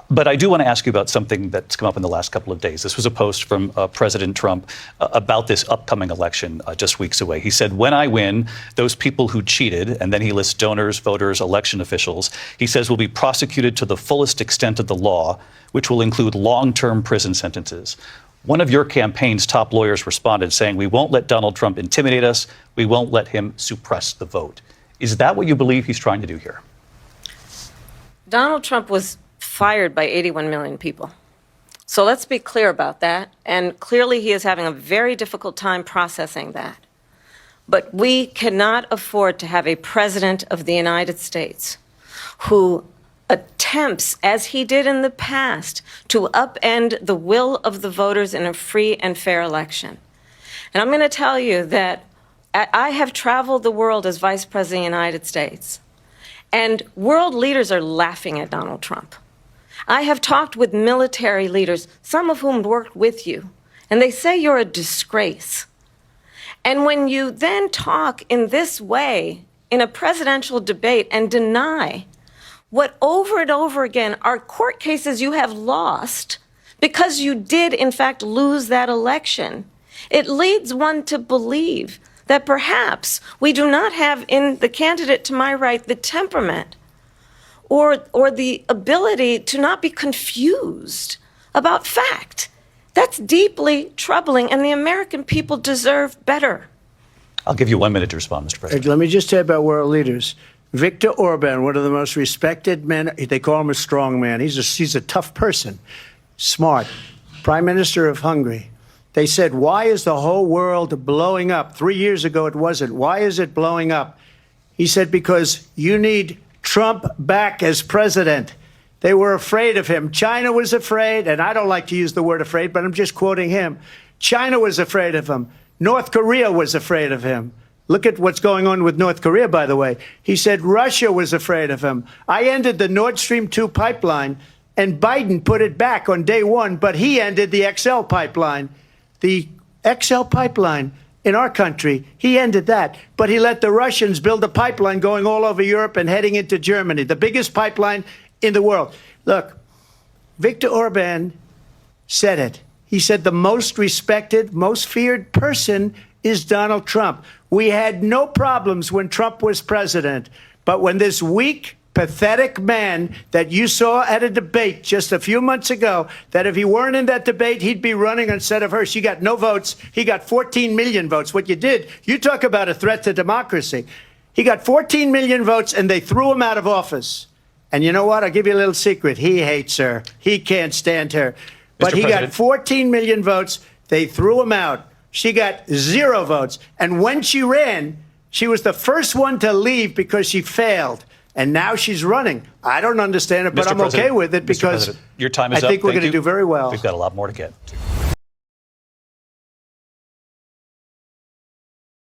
But I do want to ask you about something that's come up in the last couple of days. This was a post from President Trump about this upcoming election just weeks away. He said, when I win, those people who cheated, and then he lists donors, voters, election officials, he says will be prosecuted to the fullest extent of the law, which will include long-term prison sentences. One of your campaign's top lawyers responded saying, we won't let Donald Trump intimidate us. We won't let him suppress the vote. Is that what you believe he's trying to do here? Donald Trump was fired by 81 million people. So let's be clear about that. And clearly he is having a very difficult time processing that. But we cannot afford to have a president of the United States who attempts, as he did in the past, to upend the will of the voters in a free and fair election. And I'm going to tell you that I have traveled the world as Vice President of the United States, and world leaders are laughing at Donald Trump. I have talked with military leaders, some of whom worked with you, and they say you're a disgrace. And when you then talk in this way in a presidential debate and deny what over and over again are court cases you have lost because you did, in fact, lose that election, it leads one to believe that perhaps we do not have in the candidate to my right the temperament or the ability to not be confused about fact. That's deeply troubling, and the American people deserve better. I'll give you 1 minute to respond, Mr. President. Let me just say about world leaders. Viktor Orban, one of the most respected men, they call him a strong man. He's a tough person, smart. Prime Minister of Hungary. They said, why is the whole world blowing up? 3 years ago, it wasn't. Why is it blowing up? He said, because you need Trump back as president. They were afraid of him. China was afraid, and I don't like to use the word afraid, but I'm just quoting him. China was afraid of him. North Korea was afraid of him. Look at what's going on with North Korea, by the way. He said Russia was afraid of him. I ended the Nord Stream 2 pipeline, and Biden put it back on day one, but he ended the XL pipeline. The XL pipeline in our country, he ended that. But he let the Russians build a pipeline going all over Europe and heading into Germany, the biggest pipeline in the world. Look, Viktor Orban said it. He said the most respected, most feared person is Donald Trump. We had no problems when Trump was president. But when this weak, pathetic man that you saw at a debate just a few months ago, that if he weren't in that debate, he'd be running instead of her. She got no votes. He got 14 million votes. What you did, you talk about a threat to democracy. He got 14 million votes, and they threw him out of office. And you know what? I'll give you a little secret. He hates her. He can't stand her. But he got 14 million votes. They threw him out. She got 0 votes. And when she ran, she was the first one to leave because she failed. And now she's running. I don't understand it, but I'm okay with it because your time is I think up. we're going to do very well. We've got a lot more to get to.